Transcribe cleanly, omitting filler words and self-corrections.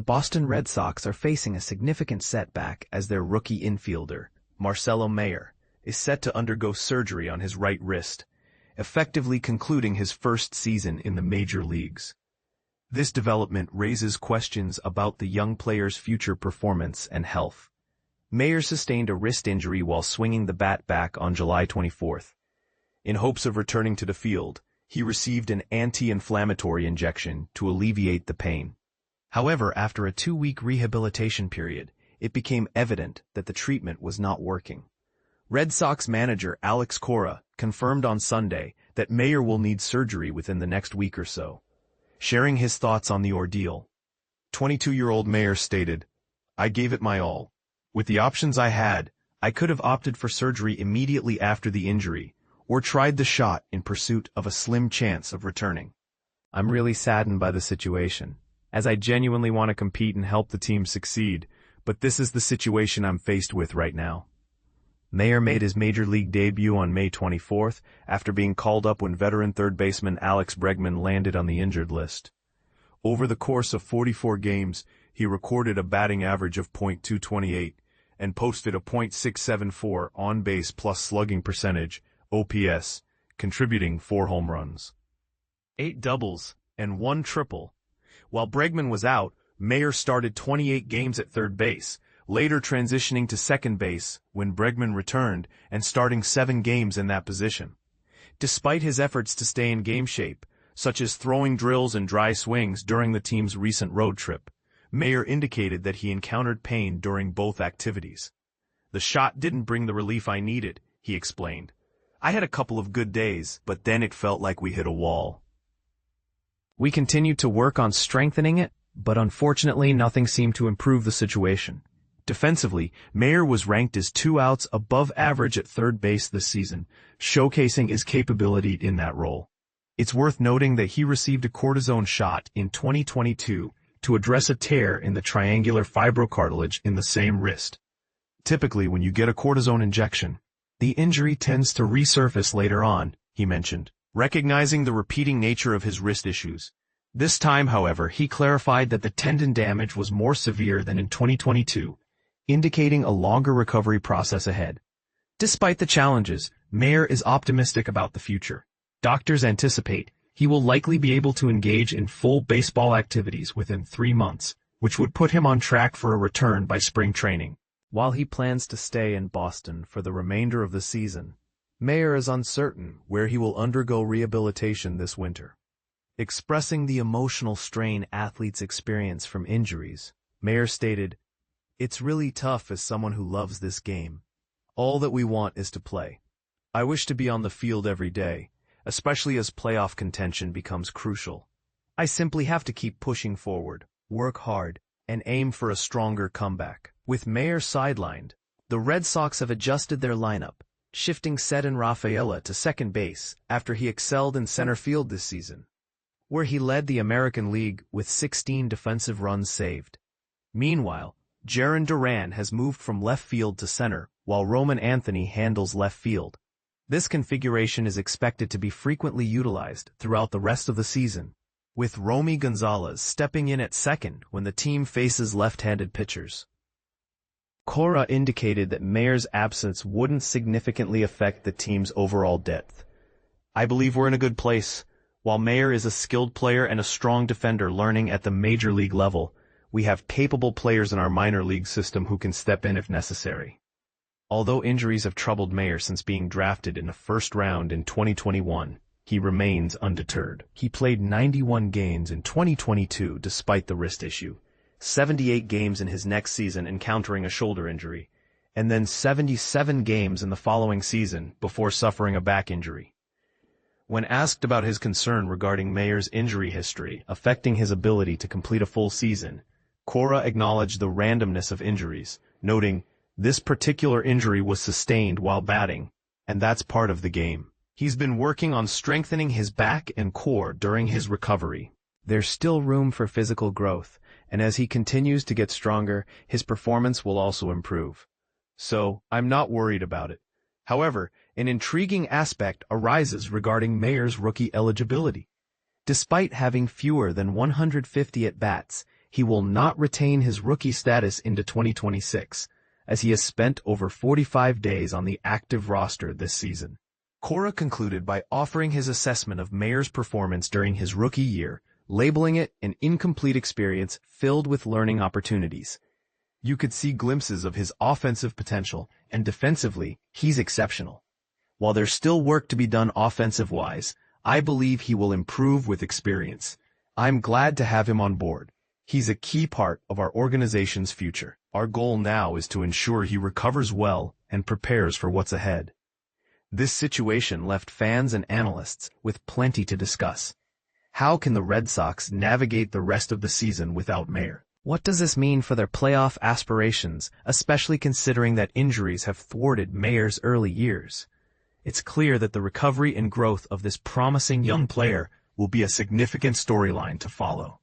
Boston Red Sox are facing a significant setback as their rookie infielder, Marcelo Mayer, is set to undergo surgery on his right wrist, effectively concluding his first season in the major leagues. This development raises questions about the young player's future performance and health. Mayer sustained a wrist injury while swinging the bat back on July 24th. In hopes of returning to the field, he received an anti-inflammatory injection to alleviate the pain. However, after a 2-week rehabilitation period, it became evident that the treatment was not working. Red Sox manager Alex Cora confirmed on Sunday that Mayer will need surgery within the next week or so. Sharing his thoughts on the ordeal, 22-year-old Mayer stated, "I gave it my all. With the options I had, I could have opted for surgery immediately after the injury, or tried the shot in pursuit of a slim chance of returning. I'm really saddened by the situation, as I genuinely want to compete and help the team succeed, but this is the situation I'm faced with right now." Mayer made his major league debut on May 24th after being called up when veteran third baseman Alex Bregman landed on the injured list. Over the course of 44 games, he recorded a batting average of .228 and posted a .674 on-base plus slugging percentage, OPS, contributing 4 home runs, 8 doubles, and 1 triple. While Bregman was out, Mayer started 28 games at third base, later transitioning to second base when Bregman returned and starting 7 games in that position. Despite his efforts to stay in game shape, such as throwing drills and dry swings during the team's recent road trip, Mayer indicated that he encountered pain during both activities. "The shot didn't bring the relief I needed," he explained. "I had a couple of good days, but then it felt like we hit a wall. We continued to work on strengthening it, but unfortunately nothing seemed to improve the situation." Defensively, Mayer was ranked as 2 outs above average at third base this season, showcasing his capability in that role. It's worth noting that he received a cortisone shot in 2022 to address a tear in the triangular fibrocartilage in the same wrist. Typically, when you get a cortisone injection, the injury tends to resurface later on, he mentioned, recognizing the repeating nature of his wrist issues. This time, however, he clarified that the tendon damage was more severe than in 2022, indicating a longer recovery process ahead. Despite the challenges, Mayer is optimistic about the future. Doctors anticipate he will likely be able to engage in full baseball activities within 3 months, which would put him on track for a return by spring training. While he plans to stay in Boston for the remainder of the season, Mayer is uncertain where he will undergo rehabilitation this winter. Expressing the emotional strain athletes experience from injuries, Mayer stated, "It's really tough as someone who loves this game. All that we want is to play. I wish to be on the field every day, especially as playoff contention becomes crucial. I simply have to keep pushing forward, work hard, and aim for a stronger comeback." With Mayer sidelined, the Red Sox have adjusted their lineup, shifting Ceddanne Rafaela to second base after he excelled in center field this season, where he led the American League with 16 defensive runs saved. Meanwhile, Jarren Duran has moved from left field to center, while Roman Anthony handles left field. This configuration is expected to be frequently utilized throughout the rest of the season, with Romy Gonzalez stepping in at second when the team faces left-handed pitchers. Cora indicated that Mayer's absence wouldn't significantly affect the team's overall depth. "I believe we're in a good place. While Mayer is a skilled player and a strong defender learning at the major league level, we have capable players in our minor league system who can step in if necessary." Although injuries have troubled Mayer since being drafted in the first round in 2021, he remains undeterred. He played 91 games in 2022 despite the wrist issue, 78 games in his next season encountering a shoulder injury, and then 77 games in the following season before suffering a back injury. When asked about his concern regarding Mayer's injury history affecting his ability to complete a full season, Cora acknowledged the randomness of injuries, noting, "This particular injury was sustained while batting, and that's part of the game. He's been working on strengthening his back and core during his recovery. There's still room for physical growth, and as he continues to get stronger, his performance will also improve. So, I'm not worried about it." However, an intriguing aspect arises regarding Mayer's rookie eligibility. Despite having fewer than 150 at-bats, he will not retain his rookie status into 2026, as he has spent over 45 days on the active roster this season. Cora concluded by offering his assessment of Mayer's performance during his rookie year, labeling it an incomplete experience filled with learning opportunities. You could see glimpses of his offensive potential, and defensively, he's exceptional. While there's still work to be done offensive-wise, I believe he will improve with experience. I'm glad to have him on board. He's a key part of our organization's future. Our goal now is to ensure he recovers well and prepares for what's ahead. This situation left fans and analysts with plenty to discuss. How can the Red Sox navigate the rest of the season without Mayer? What does this mean for their playoff aspirations, especially considering that injuries have thwarted Mayer's early years? It's clear that the recovery and growth of this promising young player will be a significant storyline to follow.